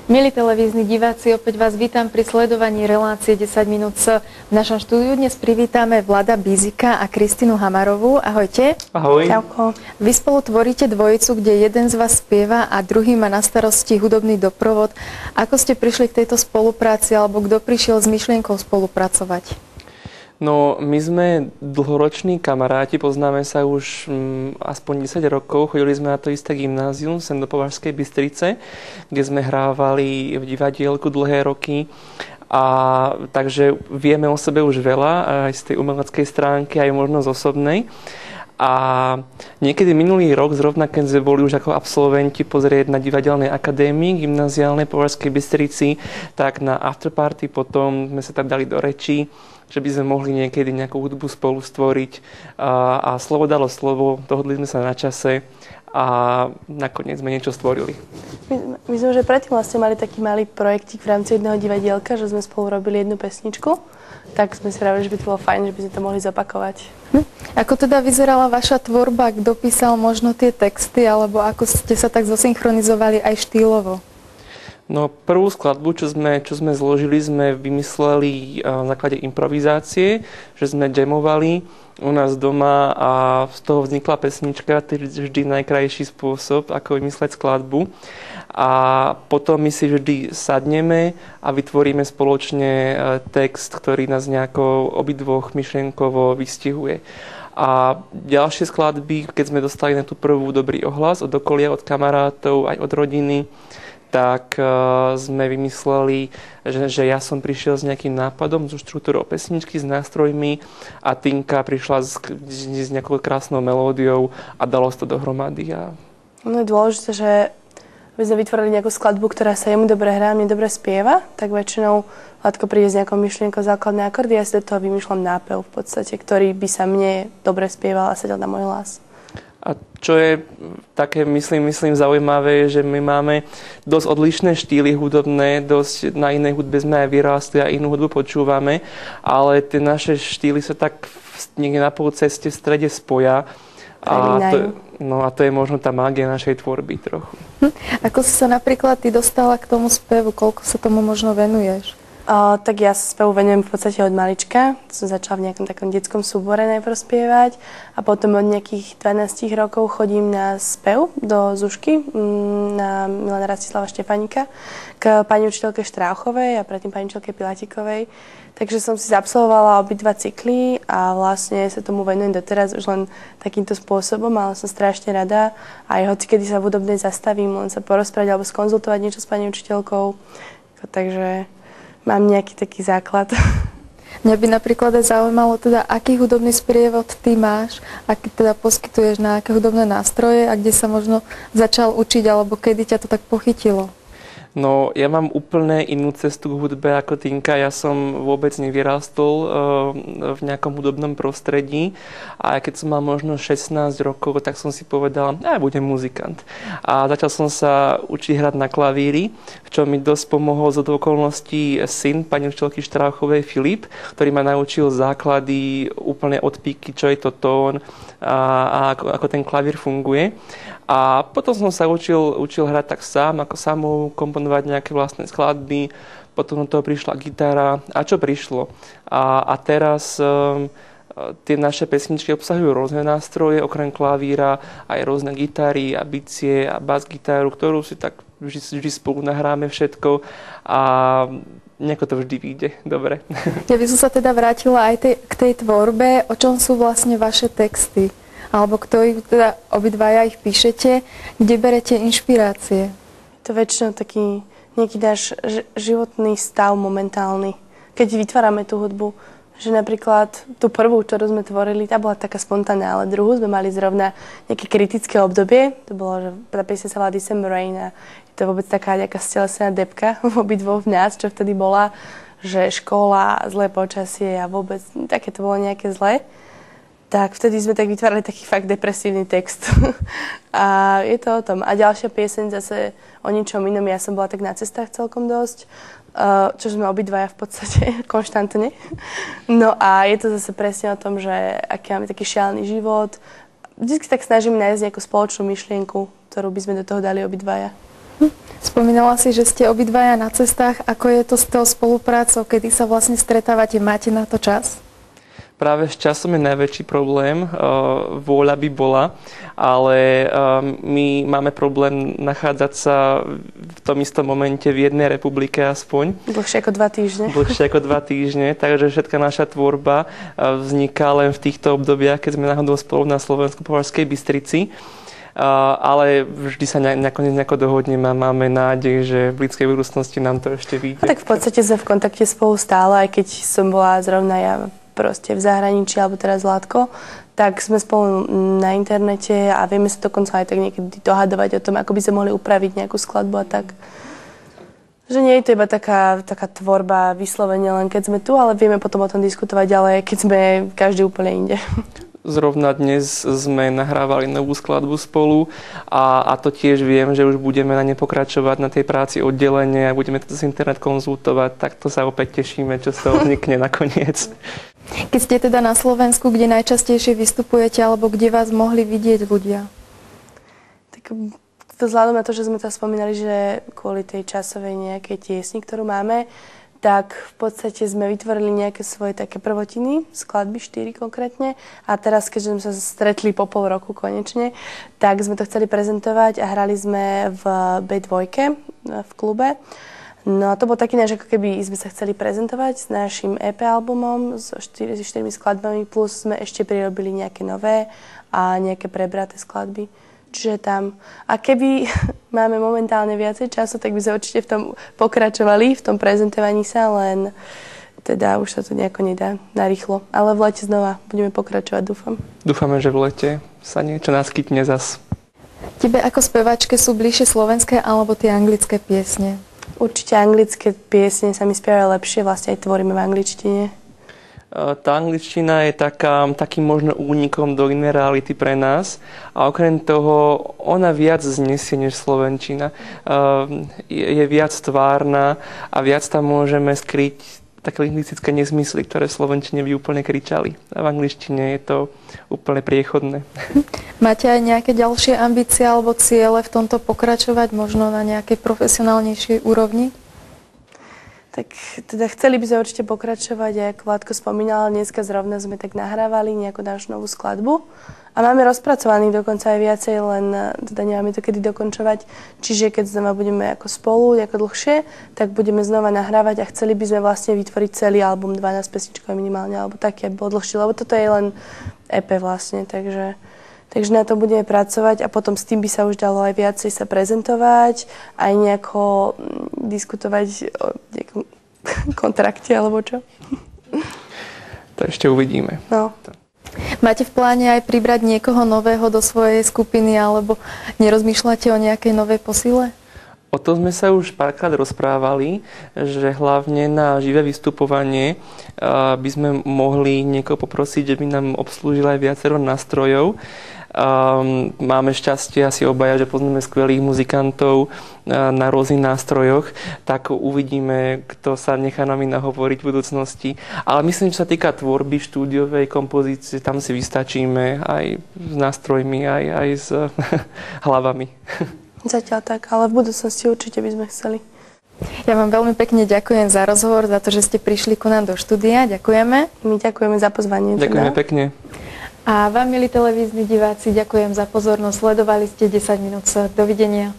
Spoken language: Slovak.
Milí televízni diváci, opäť vás vítam pri sledovaní relácie 10 minút. V našom štúdiu dnes privítame Vlada Bizika a Kristínu Hamarovú. Ahojte. Ahoj. Čauko. Vy spolu tvoríte dvojicu, kde jeden z vás spieva a druhý má na starosti hudobný doprovod. Ako ste prišli k tejto spolupráci, alebo kto prišiel s myšlienkou spolupracovať? No, my sme dlhoroční kamaráti, poznáme sa už aspoň 10 rokov. Chodili sme na to isté gymnázium, sem do Považskej Bystrice, kde sme hrávali v divadielku dlhé roky. A takže vieme o sebe už veľa, aj z tej umeleckej stránky, aj možno z osobnej. A niekedy minulý rok, zrovna keď sme boli už ako absolventi pozrieť na divadelnej akadémii gymnáziálnej Považskej Bystrici, tak na afterparty potom sme sa tak dali do rečí, že by sme mohli niekedy nejakú hudbu spolu stvoriť. A slovo dalo slovo, dohodli sme sa na čase a nakoniec sme niečo stvorili. My sme že predtým vlastne mali taký malý projektík v rámci jedného divadielka, že sme spolu robili jednu pesničku, tak sme si vravili, že by to bolo fajn, že by sme to mohli zopakovať. Ako teda vyzerala vaša tvorba? Kto písal možno tie texty, alebo ako ste sa tak zosynchronizovali aj štýlovo? No, prvú skladbu, čo sme zložili, sme vymysleli na základe improvizácie, že sme jamovali u nás doma a z toho vznikla pesnička, to je vždy najkrajší spôsob, ako vymysleť skladbu. A potom my si vždy sadneme a vytvoríme spoločne text, ktorý nás nejako obidvoch myšlienkovo vystihuje. A ďalšie skladby, keď sme dostali na tú prvú dobrý ohlas od okolia, od kamarátov, aj od rodiny, tak sme vymysleli, že ja som prišiel s nejakým nápadom, so štruktúrou pesničky, s nástrojmi a Tinka prišla s nejakou krásnou melódiou a dalo sa to dohromady. No je dôležité, že my sme vytvorili nejakú skladbu, ktorá sa jemu dobre hrá, mne dobre spieva, tak väčšinou Vládko príde s nejakou myšlienkou základné akordy a ja si do toho vymýšľam nápev v podstate, ktorý by sa mne dobre spieval a sedel na môj hlas. A čo je také, myslím, zaujímavé, že my máme dosť odlišné štýly hudobné, dosť na inej hudbe sme aj vyrástli a inú hudbu počúvame, ale tie naše štýly sa tak niekde na polceste v strede spoja. A to je možno tá mágia našej tvorby trochu. Ako si sa napríklad ty dostala k tomu spevu? Koľko sa tomu možno venuješ? Tak ja sa spevu venujem v podstate od malička. Som začala v nejakom takom detskom súbore najprv spievať a potom od nejakých 12 rokov chodím na spev do Zušky na Milana Rastislava Štefánika k pani učiteľke Štráchovej a predtým pani učiteľke Pilatikovej. Takže som si absolvovala obidva cykly a vlastne sa tomu venujem doteraz už len takýmto spôsobom, ale som strašne rada. Aj hoci kedy sa v hudobnej zastavím, len sa porozprávať alebo skonzultovať niečo s pani učiteľkou. Takže mám nejaký taký základ. Mňa by napríklad aj zaujímalo teda, aký hudobný sprievod ty máš, aký teda poskytuješ, na aké hudobné nástroje a kde sa možno začal učiť, alebo kedy ťa to tak pochytilo. No, ja mám úplne inú cestu k hudbe ako Tinka. Ja som vôbec nevyrástol v nejakom hudobnom prostredí a keď som mal možno 16 rokov, tak som si povedal, budem muzikant. A začal som sa učiť hrať na klavíri, v čom mi dosť pomohol z okolností syn pani učiteľky Štráchovej Filip, ktorý ma naučil základy úplne od píky, čo je to tón a ako ten klavír funguje. A potom som sa učil hrať tak sám, ako samou, komponovať nejaké vlastné skladby. Potom do toho prišla gitara. A čo prišlo? A teraz tie naše pesničky obsahujú rôzne nástroje, okrem klavíra, aj rôzne gitary a bicie a bas-gitaru, ktorú si tak vždy spolu nahráme všetko. A nejako to vždy vyjde. Dobre. Ja by som sa teda vrátila aj k tej tvorbe. O čom sú vlastne vaše texty? Alebo teda obidvaja ich píšete, kde berete inšpirácie? To je väčšinou taký nejaký náš životný stav momentálny. Keď vytvárame tú hudbu, že napríklad tú prvú, ktorú sme tvorili, tá bola taká spontánna, ale druhú sme mali zrovna nejaké kritické obdobie. To bolo, že tá piesň sa volá December Rain a je to vôbec taká nejaká stelesená depka v obidvoch v nás, čo vtedy bola, že škola, zlé počasie a vôbec také to bolo nejaké zlé. Tak vtedy sme tak vytvárali taký fakt depresívny text. A je to o tom. A ďalšia pieseň zase o ničom inom. Ja som bola tak na cestách celkom dosť, čo sme obidvaja v podstate konštantne. No a je to zase presne o tom, že aký máme taký šialený život. Vždycky tak snažím nájsť nejakú spoločnú myšlienku, ktorú by sme do toho dali obidvaja. Spomínala si, že ste obidvaja na cestách. Ako je to s tou spoluprácou? Kedy sa vlastne stretávate? Máte na to čas? Práve s časom je najväčší problém. Vôľa by bola, ale my máme problém nachádzať sa v tom istom momente v jednej republike aspoň. Dlhšie ako 2 týždne. Dlhšie ako 2 týždne, takže všetká naša tvorba vzniká len v týchto obdobiach, keď sme náhodou spolu na Slovensku po Považskej Bystrici. Ale vždy sa nakoniec nejako dohodneme a máme nádej, že v blízkej budúcnosti nám to ešte vyjde. A tak v podstate sme v kontakte spolu stále, aj keď som bola zrovna ja proste v zahraničí, alebo teraz Zlatko, tak sme spolu na internete a vieme sa dokonca aj tak niekedy dohadovať o tom, ako by sme mohli upraviť nejakú skladbu a tak. Že nie je to iba taká tvorba vyslovene len keď sme tu, ale vieme potom o tom diskutovať ďalej, keď sme každý úplne inde. Zrovna dnes sme nahrávali novú skladbu spolu a to tiež viem, že už budeme na ne pokračovať na tej práci oddelenie a budeme to z internet konzultovať, tak to sa opäť tešíme, čo z toho vznikne nakoniec. Keď ste teda na Slovensku, kde najčastejšie vystupujete alebo kde vás mohli vidieť ľudia? Tak vzhľadom na to, že sme to spomínali, že kvôli tej časovej nejakej tiesni, ktorú máme, tak v podstate sme vytvorili nejaké svoje také prvotiny, skladby 4 konkrétne. A teraz, keďže sme sa stretli po pol roku konečne, tak sme to chceli prezentovať a hrali sme v B2 v klube. No a to bol taký náš, ako keby sme sa chceli prezentovať s našim EP albumom so 4 skladbami, plus sme ešte prirobili nejaké nové a nejaké prebraté skladby. Čiže tam. A keby máme momentálne viacej času, tak by sme určite v tom pokračovali, v tom prezentovaní sa, len teda už sa to nejako nedá narýchlo. Ale v lete znova budeme pokračovať, dúfam. Dúfame, že v lete sa niečo naskytne zas. Tebe ako speváčke sú bližšie slovenské alebo tie anglické piesne? Určite anglické piesne sa mi spievajú lepšie, vlastne aj tvoríme v angličtine. Tá angličtina je takým možno únikom do inej reality pre nás a okrem toho ona viac znesie než slovenčina. Je viac tvárna a viac tam môžeme skryť také lingvistické nezmysly, ktoré v slovenčine by úplne kričali. A v angličtine je to úplne priechodné. Máte aj nejaké ďalšie ambície alebo ciele v tomto pokračovať, možno na nejakej profesionálnejšej úrovni? Tak teda chceli by sme určite pokračovať, ako Vládko spomínal, dneska zrovna sme tak nahrávali nejakú našu novú skladbu a máme rozpracovaných dokonca aj viacej, len teda nemáme to kedy dokončovať. Čiže keď znova budeme ako spolu, ako dlhšie, tak budeme znova nahrávať a chceli by sme vlastne vytvoriť celý album 12 pesničkov minimálne, alebo taký, aby bol dlhší, lebo toto je len EP vlastne, takže na to budeme pracovať a potom s tým by sa už dalo aj viacej sa prezentovať, aj nejako diskutovať o nejakom kontrakte alebo čo. To ešte uvidíme. No. Máte v pláne aj pribrať niekoho nového do svojej skupiny alebo nerozmýšľate o nejakej novej posile? O tom sme sa už párkrát rozprávali, že hlavne na živé vystupovanie by sme mohli niekoho poprosiť, že by nám obslúžil aj viacero nástrojov. Máme šťastie asi obaja, že poznáme skvelých muzikantov na rôznych nástrojoch, tak uvidíme, kto sa nechá nami nahovoriť v budúcnosti. Ale myslím, že sa týka tvorby štúdiovej kompozície, tam si vystačíme aj s nástrojmi, aj s hlavami. Zatiaľ tak, ale v budúcnosti určite by sme chceli. Ja vám veľmi pekne ďakujem za rozhovor, za to, že ste prišli ku nám do štúdia. Ďakujeme. My ďakujeme za pozvanie. Ďakujeme pekne. A vám, milí televízni diváci, ďakujem za pozornosť. Sledovali ste 10 minút. Dovidenia.